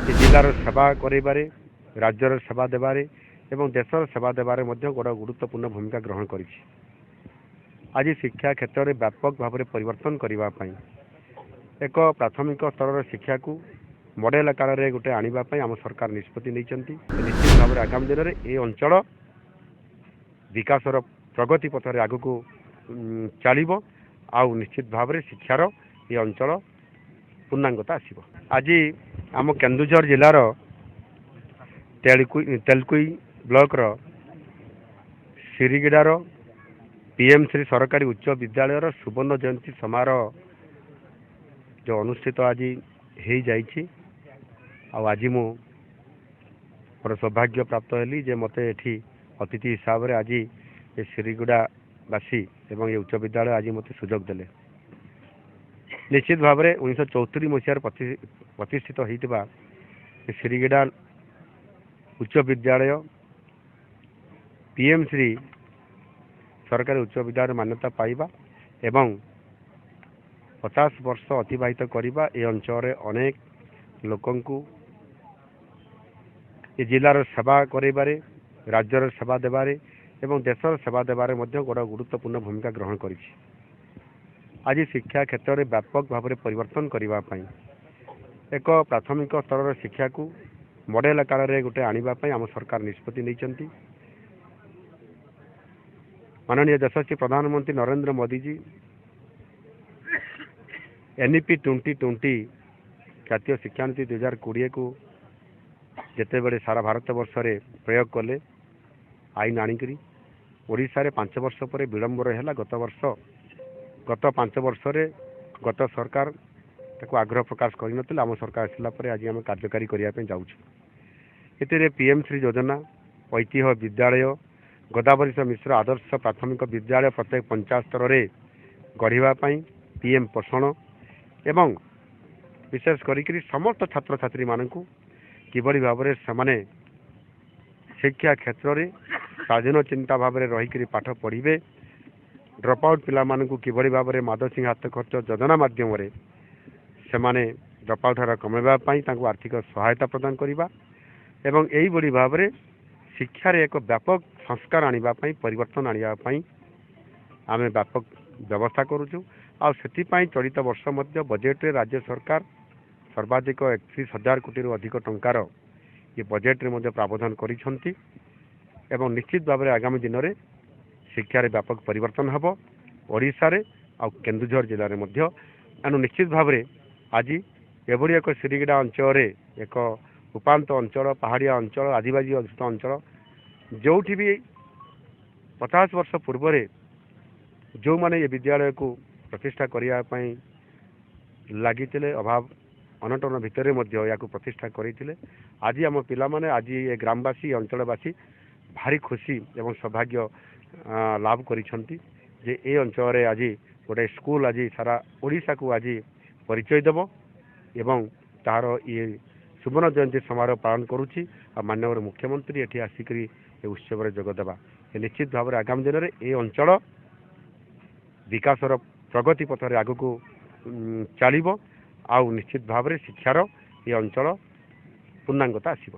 ଏ ଜିଲ୍ଲାର ସେବା କରିବାରେ, ରାଜ୍ୟର ସେବା ଦେବାରେ ଏବଂ ଦେଶର ସେବା ଦେବାରେ ମଧ୍ୟ ଗୋଟେ ଗୁରୁତ୍ୱପୂର୍ଣ୍ଣ ଭୂମିକା ଗ୍ରହଣ କରିଛି। ଆଜି ଶିକ୍ଷା କ୍ଷେତ୍ରରେ ବ୍ୟାପକ ଭାବରେ ପରିବର୍ତ୍ତନ କରିବା ପାଇଁ ଏକ ପ୍ରାଥମିକ ସ୍ତରର ଶିକ୍ଷାକୁ ମଡେଲ ଆକାରରେ ଗୋଟେ ଆଣିବା ପାଇଁ ଆମ ସରକାର ନିଷ୍ପତ୍ତି ନେଇଛନ୍ତି। ନିଶ୍ଚିତ ଭାବରେ ଆଗାମୀ ଦିନରେ ଏ ଅଞ୍ଚଳ ବିକାଶର ପ୍ରଗତି ପଥରେ ଆଗକୁ ଚାଲିବ ଆଉ ନିଶ୍ଚିତ ଭାବରେ ଶିକ୍ଷାର ଏ ଅଞ୍ଚଳ ପୂର୍ଣ୍ଣାଙ୍ଗତା ଆସିବ। ଆଜି ଆମ କେନ୍ଦୁଝର ଜିଲ୍ଲାର ତେଲକୁଇ ବ୍ଲକର ସିରିଗିଡାର PM ଶ୍ରୀ ସରକାରୀ ଉଚ୍ଚ ବିଦ୍ୟାଳୟର ସୁବର୍ଣ୍ଣ ଜୟନ୍ତୀ ସମାରୋହ जो अनुष्ठित आज हो जाइए आज मु मोर सौभाग्य प्राप्त हेली जे मत एठी अतिथि हिसाब से आज ये सिरीगुड़ावासी एवं ये उच्च विद्यालय आज मत सुजोग देले। निश्चित भाव में 1974 मसीह प्रतिष्ठित होता सिरीगुड़ा उच्च विद्यालय PM श्री सरकारी उच्च विद्यालय मान्यता पाइबा एवं 50 वर्ष अतिबाहित करवा ए अंचल अनेक लोकंकु ए जिलार सेवा करेबारे, राज्यर सेवा देबारे एवं देशर सेवा देबारे मध्य गोटे गुरुत्वपूर्ण भूमिका ग्रहण करिछि। आज शिक्षा क्षेत्र में व्यापक भाव में परिवर्तन करने एक प्राथमिक स्तर शिक्षा को मॉडल आकार में गोटे आने आम सरकार निष्पत्ति नहीं। माननीय यशस्वी प्रधानमंत्री नरेंद्र मोदी जी NEP 2020 जातीय शिक्षा नीति 2020 को जिते बड़े सारा भारत वर्ष में प्रयोग कले आईन आणिकी ओडिशा रे 5 वर्ष पर विलंब रहा। गत 5 वर्ष रे गत सरकार ताको आग्रह प्रकाश कर आम सरकार आसला आज आम कार्यकारी करने जाऊँ। ये PM श्री योजना ऐतिह्य विद्यालय गोदावरी मिश्र आदर्श प्राथमिक विद्यालय प्रत्येक पंचायत स्तर में गढ़ापी PM पोषण एवं विशेष करी समस्त छात्र छात्री मानू किभली भाव में से शिक्षा क्षेत्र में स्वाधीन चिंता भाव में रहीकि पाठ पढ़े, ड्रप आउट पिला मानू किभली भाव में माधव हाथ खर्च योजना माध्यम से ड्रप आउट हार कमेवाई आर्थिक सहायता प्रदान करवा एवं यही भाव में शिक्षार एक व्यापक संस्कार आने परिवर्तन आने आम व्यापक व्यवस्था करुचु। आपाई चलित वर्ष मध्य बजेट रे राज्य सरकार सर्वाधिक 31,000 कोटी अधिक टंकार ये बजेट रे प्रावधान करिसेंती एवं निश्चित भाव में आगामी दिन में शिक्षार व्यापक परिवर्तन हम ओडिशा रे आ केन्दुझर जिले में एणु निश्चित भाव में आज एभली एक सिरीगुड़ा अंचल एक उपात अंचल पहाड़िया अंचल आदिवासी अधिष्ठित अंचल जो भी 50 वर्ष पूर्व जो माने ये विद्यालय को प्रतिष्ठा करने लगी अभाव अनटन भितर या प्रतिष्ठा करते आज आम पिला आज ये ग्रामवासी अंचलवासी भारी खुशी एवं सौभाग्य लाभ करिसेंती जे ए अंचल आज गोटे स्कूल आज सारा ओडिशा को आज परिचय देव एवं तार ये सुवर्ण जयंती समारोह पालन करुच्ची। माननीय मुख्यमंत्री ये आसिक उत्सव जोगदेवा निश्चित भाव में आगामी दिन में ये अंचल विकासर प्रगति पथरे आगको चलो आउ निश्चित भाव में शिक्षार ये अंचल पूर्णांगता आसिब।